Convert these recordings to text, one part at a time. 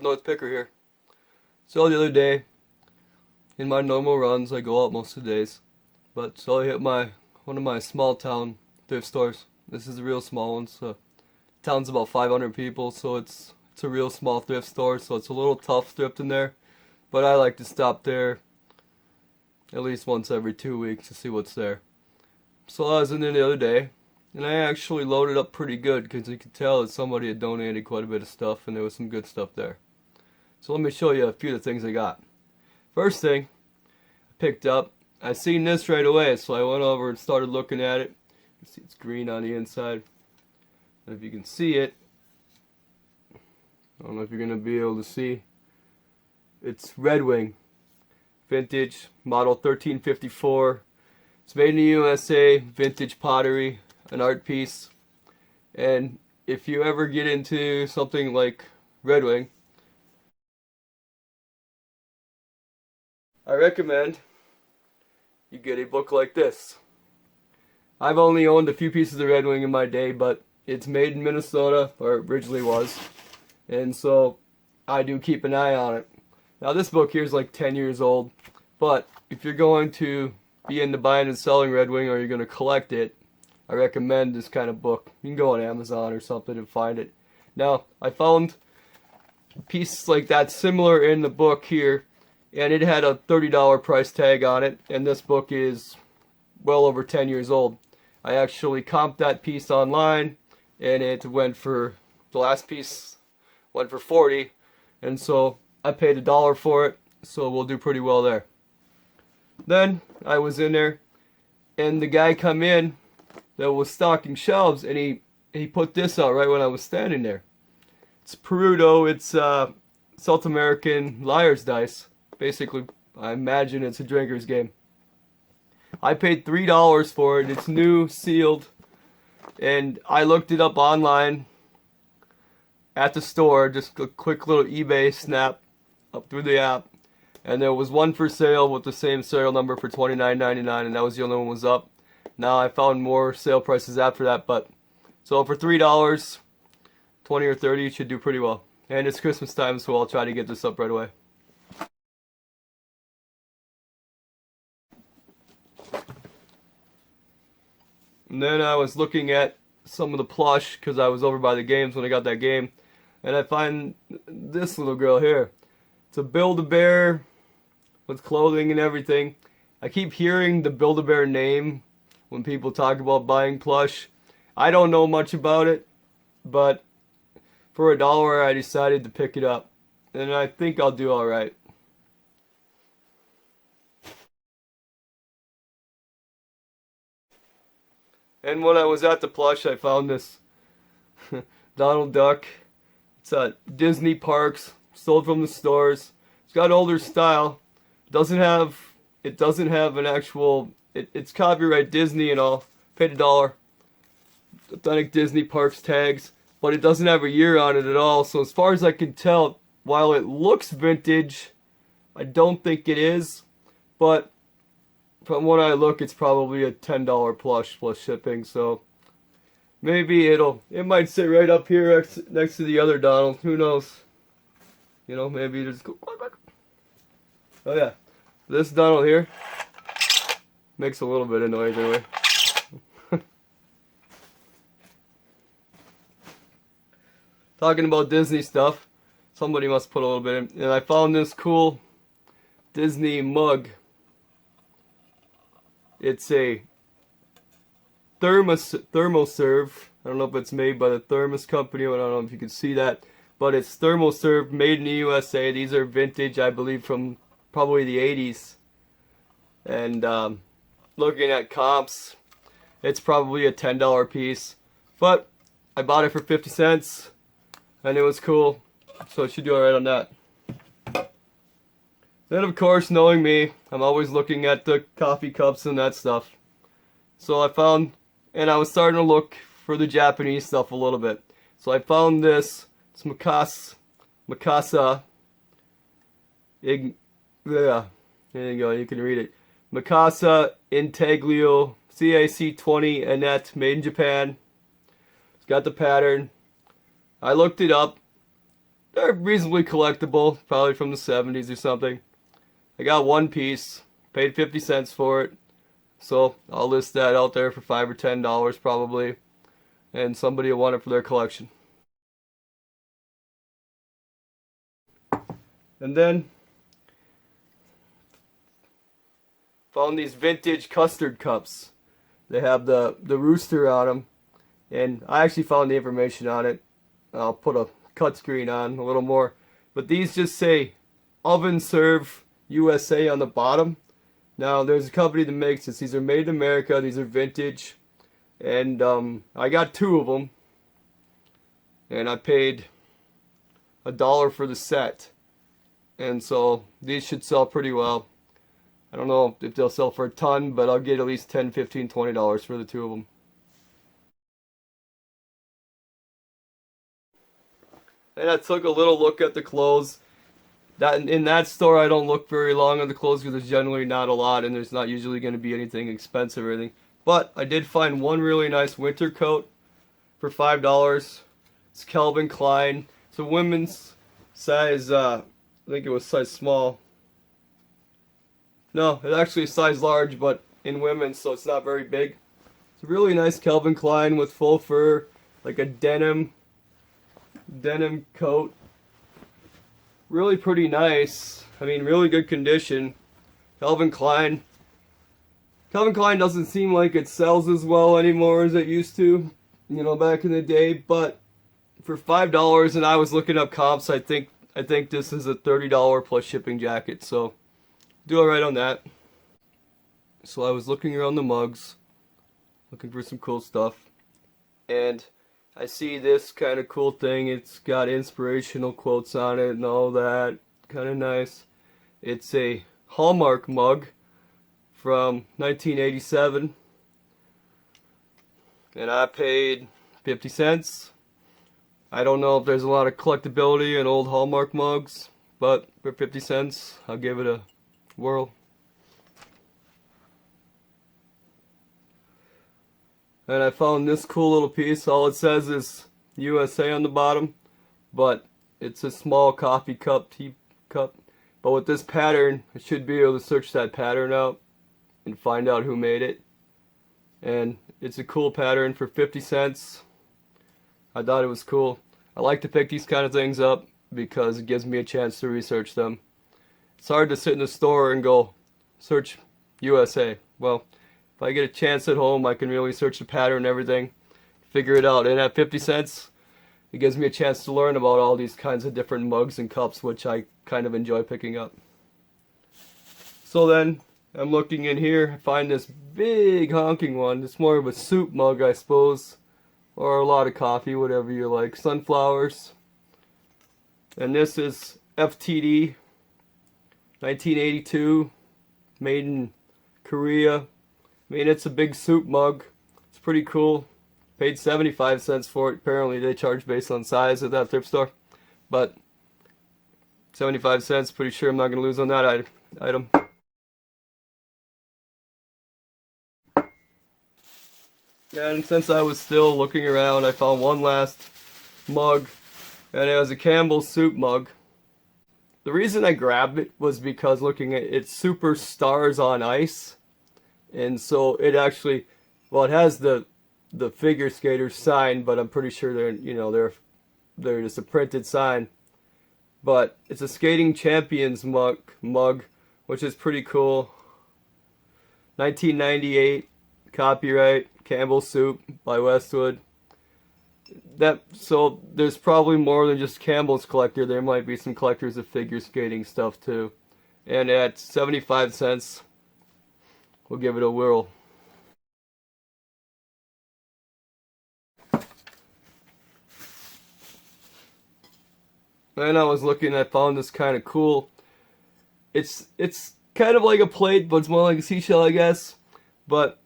North Picker here. So the other day, in my normal runs, I go out most of the days. But so I hit one of my small town thrift stores. This is a real small one. So town's about 500 people, so it's a real small thrift store. So it's a little tough thrifting there. But I like to stop there at least once every 2 weeks to see what's there. So I was in there the other day, and I actually loaded up pretty good because you could tell that somebody had donated quite a bit of stuff, and there was some good stuff there. So let me show you a few of the things I got. First thing I picked up, I seen this right away, so I went over and started looking at it. You can see it's green on the inside. And if you can see it, I don't know if you're going to be able to see. It's Red Wing, vintage, model 1354. It's made in the USA, vintage pottery, an art piece. And if you ever get into something like Red Wing, I recommend you get a book like this. I've only owned a few pieces of Red Wing in my day, but it's made in Minnesota, or it originally was. And so I do keep an eye on it. Now this book here is like 10 years old, but if you're going to be into buying and selling Red Wing, or you're going to collect it, I recommend this kind of book. You can go on Amazon or something and find it. Now, I found pieces like that similar in the book here, and it had a $30 price tag on it, and this book is well over 10 years old. I actually comped that piece online, and it went for, the last piece went for $40, and so I paid $1 for it, so we'll do pretty well there. Then I was in there, and the guy come in that was stocking shelves, and he put this out right when I was standing there. It's Perudo. It's South American liar's dice. Basically, I imagine it's a drinker's game. I paid $3 for it. It's new, sealed, and I looked it up online at the store. Just a quick little eBay snap up through the app, and there was one for sale with the same serial number for $29.99, and that was the only one was up. Now I found more sale prices after that, but so for $3, 20 or 30, you should do pretty well. And it's Christmas time, so I'll try to get this up right away. And then I was looking at some of the plush because I was over by the games when I got that game, and I find this little girl here. It's a Build-A-Bear with clothing and everything. I keep hearing the Build-A-Bear name when people talk about buying plush. I don't know much about it, but for $1 I decided to pick it up, and I think I'll do alright. And when I was at the plush, I found this Donald Duck. It's at Disney parks, sold from the stores. It's got older style. It doesn't have an actual. It's copyright Disney and all. Paid $1. Authentic Disney parks tags, but it doesn't have a year on it at all. So as far as I can tell, while it looks vintage, I don't think it is. But from what I look, it's probably a $10 plush plus shipping, so maybe it might sit right up here next to the other Donald. Who knows? You know, maybe just go. Oh yeah, this Donald here makes a little bit of noise anyway. Talking about Disney stuff, somebody must put a little bit in, and I found this cool Disney mug. It's a thermoserve. I don't know if it's made by the Thermos company. I don't know if you can see that, but it's thermoserve, made in the USA. These are vintage, I believe, from probably the 80s. And looking at comps, it's probably a $10 piece, but I bought it for 50 cents, and it was cool, so it should do alright on that. Then, of course, knowing me, I'm always looking at the coffee cups and that stuff. So I found, and I was starting to look for the Japanese stuff a little bit. So I found this. It's Mikasa. Yeah, there you go. You can read it. Mikasa Intaglio CAC20 Annette, made in Japan. It's got the pattern. I looked it up, they're reasonably collectible, probably from the 70s or something. I got one piece, paid 50 cents for it, so I'll list that out there for $5 or $10 probably, and somebody will want it for their collection. And then found these vintage custard cups. They have the rooster on them, and I actually found the information on it. I'll put a cut screen on a little more, but these just say oven serve USA on the bottom. Now there's a company that makes this. These are made in America. These are vintage, and I got two of them, and I paid $1 for the set. And so these should sell pretty well. I don't know if they'll sell for a ton, but I'll get at least $10, $15, $20 for the two of them. And I took a little look at the clothes. In that store, I don't look very long at the clothes because there's generally not a lot, and there's not usually going to be anything expensive or anything. But I did find one really nice winter coat for $5. It's Calvin Klein. It's a women's size. I think it was size small. No, it's actually a size large, but in women's, so it's not very big. It's a really nice Calvin Klein with full fur, like a denim coat. Really pretty nice. I mean, really good condition. Calvin Klein doesn't seem like it sells as well anymore as it used to, you know, back in the day. But for $5, and I was looking up comps, I think this is a $30 plus shipping jacket. So do alright on that. So I was looking around the mugs, looking for some cool stuff, and I see this kind of cool thing. It's got inspirational quotes on it and all that. Kind of nice. It's a Hallmark mug from 1987. And I paid 50 cents. I don't know if there's a lot of collectability in old Hallmark mugs, but for 50 cents, I'll give it a whirl. And I found this cool little piece. All it says is USA on the bottom, but it's a small coffee cup, tea cup. But with this pattern, I should be able to search that pattern out and find out who made it. And it's a cool pattern for 50 cents. I thought it was cool. I like to pick these kind of things up because it gives me a chance to research them. It's hard to sit in the store and go search USA. Well, if I get a chance at home, I can really search the pattern and everything, figure it out. And at 50 cents, it gives me a chance to learn about all these kinds of different mugs and cups, which I kind of enjoy picking up. So then, I'm looking in here, I find this big honking one. It's more of a soup mug, I suppose, or a lot of coffee, whatever you like. Sunflowers. And this is FTD, 1982, made in Korea. I mean, it's a big soup mug. It's pretty cool. Paid 75 cents for it. Apparently, they charge based on size at that thrift store. But 75 cents, pretty sure I'm not going to lose on that item. And since I was still looking around, I found one last mug. And it was a Campbell's soup mug. The reason I grabbed it was because looking at it, Super Stars on Ice. And so it actually, well, it has the figure skater sign, but I'm pretty sure they're just a printed sign. But it's a Skating Champions mug, which is pretty cool. 1998, copyright Campbell Soup by Westwood. So there's probably more than just Campbell's collector. There might be some collectors of figure skating stuff too. And at 75 cents, we'll give it a whirl. And I was looking, I found this kind of cool. It's kind of like a plate, but it's more like a seashell, I guess. But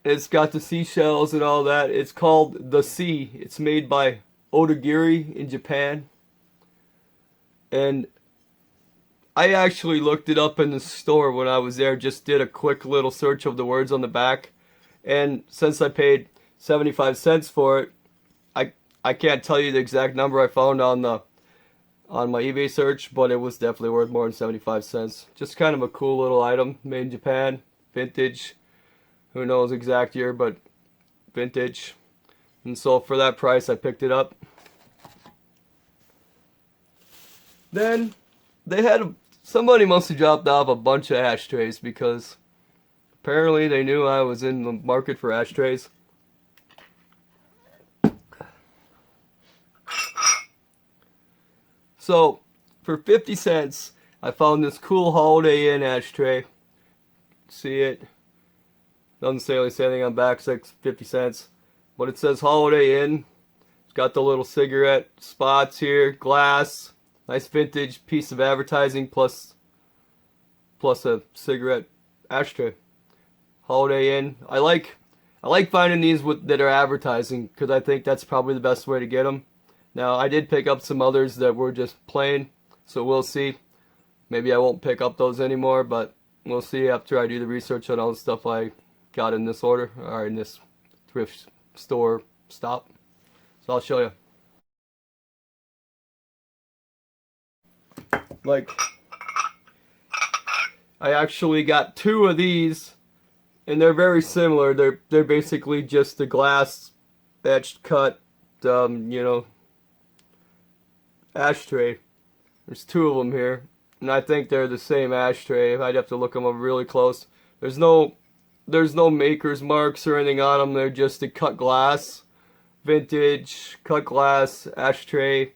it's got the seashells and all that. It's called The Sea. It's made by Odagiri in Japan. And I actually looked it up in the store when I was there. Just did a quick little search of the words on the back. And since I paid 75 cents for it, I can't tell you the exact number I found on on my eBay search, but it was definitely worth more than 75 cents. Just kind of a cool little item, made in Japan, vintage. Who knows exact year, but vintage. And so for that price, I picked it up. Then they had somebody must have dropped off a bunch of ashtrays because apparently they knew I was in the market for ashtrays. So for 50 cents, I found this cool Holiday Inn ashtray. See it? Doesn't say anything on the back, it's like 50 cents. But it says Holiday Inn. It's got the little cigarette spots here, glass, nice vintage piece of advertising plus a cigarette ashtray. Holiday Inn. I like finding these that are advertising because I think that's probably the best way to get them. Now, I did pick up some others that were just plain, so we'll see. Maybe I won't pick up those anymore, but we'll see after I do the research on all the stuff I got in this order, or in this thrift store stop. So I'll show you. Like, I actually got two of these, and they're very similar. They're basically just the glass etched cut, you know, ashtray. There's two of them here, and I think they're the same ashtray. I'd have to look them up really close. There's no maker's marks or anything on them. They're just the cut glass, vintage cut glass ashtray.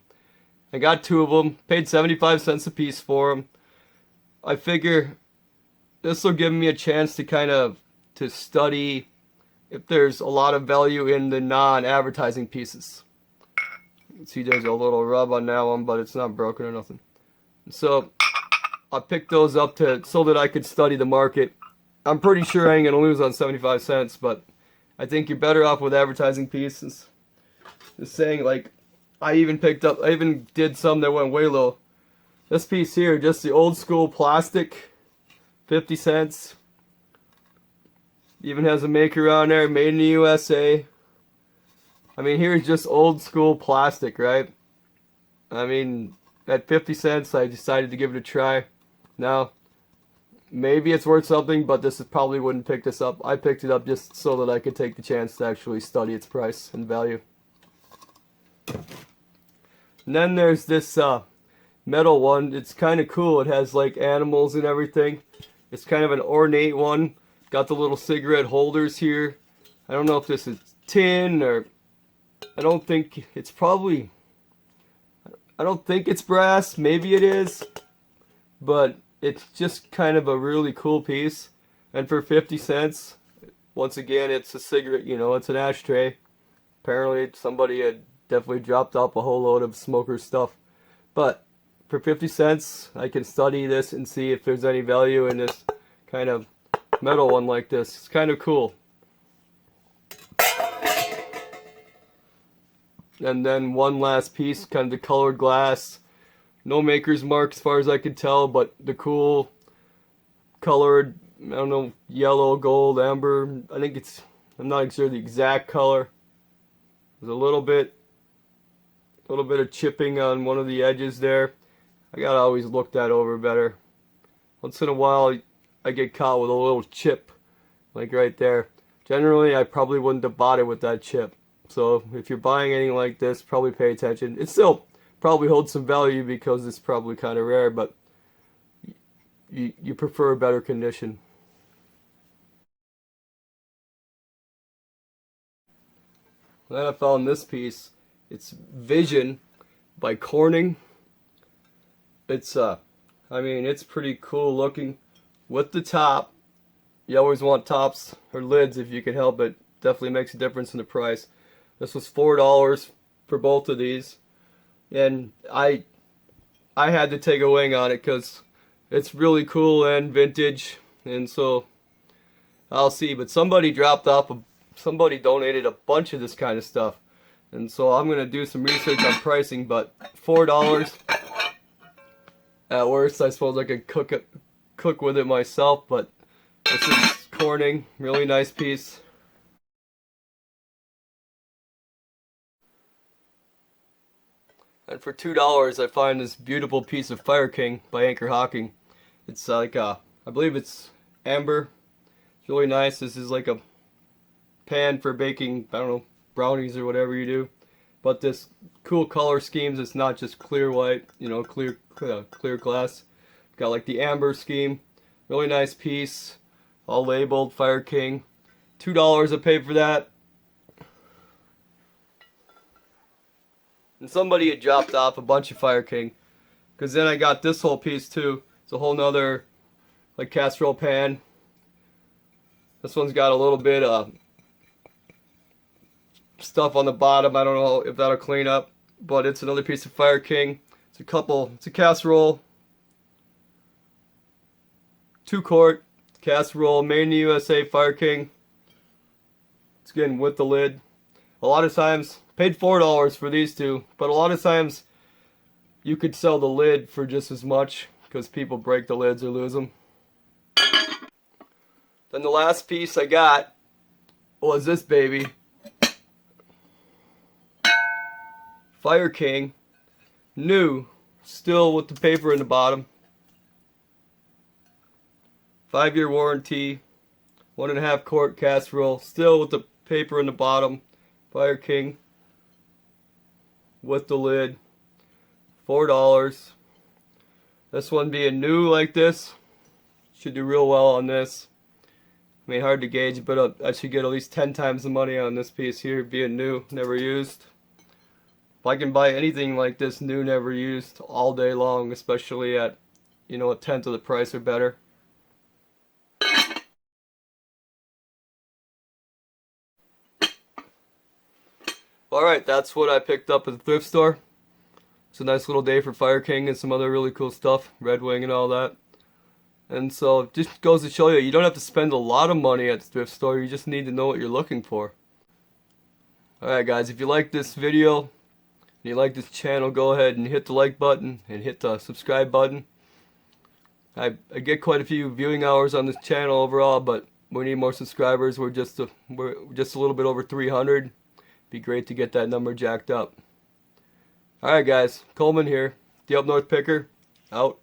I got two of them. Paid 75 cents a piece for them. I figure this will give me a chance to kind of study if there's a lot of value in the non-advertising pieces. See, there's a little rub on that one, but it's not broken or nothing. So I picked those up so that I could study the market. I'm pretty sure I ain't gonna lose on 75 cents, but I think you're better off with advertising pieces. Just saying, like, I even did some that went way low. This piece here, just the old school plastic, 50 cents. Even has a maker on there, made in the USA. I mean, here's just old school plastic, right? I mean, at 50 cents, I decided to give it a try. Now, maybe it's worth something, but probably wouldn't pick this up. I picked it up just so that I could take the chance to actually study its price and value. And then there's this metal one. It's kind of cool. It has like animals and everything. It's kind of an ornate one. Got the little cigarette holders here. I don't know if this is tin or... I don't think it's brass. Maybe it is. But it's just kind of a really cool piece. And for 50 cents, once again, it's a cigarette, you know, it's an ashtray. Apparently somebody had definitely dropped off a whole load of smoker stuff. But for 50 cents, I can study this and see if there's any value in this kind of metal one like this. It's kind of cool. And then one last piece, kind of the colored glass. No maker's mark as far as I could tell, but the cool colored, I don't know, yellow, gold, amber. I'm not sure the exact color. There's a little bit of chipping on one of the edges there. I gotta always look that over better. Once in a while, I get caught with a little chip, like right there. Generally, I probably wouldn't have bought it with that chip. So if you're buying anything like this, probably pay attention. It still probably holds some value because it's probably kind of rare, but you prefer a better condition. Then I found this piece. It's Vision by Corning. It's I mean, it's pretty cool looking. With the top, you always want tops or lids if you can help it. Definitely makes a difference in the price. This was $4 for both of these, and I had to take a wing on it because it's really cool and vintage, and so I'll see. But somebody donated a bunch of this kind of stuff, and so I'm gonna do some research on pricing. But $4 at worst, I suppose I could cook with it myself. But this is Corning, really nice piece. And for $2, I find this beautiful piece of Fire King by Anchor Hawking. It's like I believe it's amber. It's really nice. This is like a pan for baking, I don't know, brownies or whatever you do. But this cool color schemes. It's not just clear white, you know, clear glass. Got like the amber scheme. Really nice piece. All labeled Fire King. $2 I paid for that. And somebody had dropped off a bunch of Fire King. Because then I got this whole piece too. It's a whole nother like casserole pan. This one's got a little bit of stuff on the bottom. I don't know if that'll clean up. But it's another piece of Fire King. It's a casserole. 2-quart casserole. Made in the USA Fire King. It's getting with the lid. A lot of times, paid $4 for these two, but a lot of times you could sell the lid for just as much because people break the lids or lose them. Then the last piece I got was this baby. Fire King. New. Still with the paper in the bottom. 5-year warranty. 1.5-quart casserole. Still with the paper in the bottom. Fire King. With the lid. $4. This one being new like this. Should do real well on this. I mean, hard to gauge, but I should get at least 10 times the money on this piece here being new, never used. If I can buy anything like this new, never used, all day long, especially at, you know, 1/10 of the price or better. Alright, that's what I picked up at the thrift store. It's a nice little day for Fire King and some other really cool stuff, Red Wing and all that. And so it just goes to show you, you don't have to spend a lot of money at the thrift store, you just need to know what you're looking for. Alright guys, if you like this video, and you like this channel, go ahead and hit the like button and hit the subscribe button. I get quite a few viewing hours on this channel overall, but we need more subscribers. We're just a little bit over 300. Be great to get that number jacked up. Alright guys, Coleman here, the Up North Picker, out.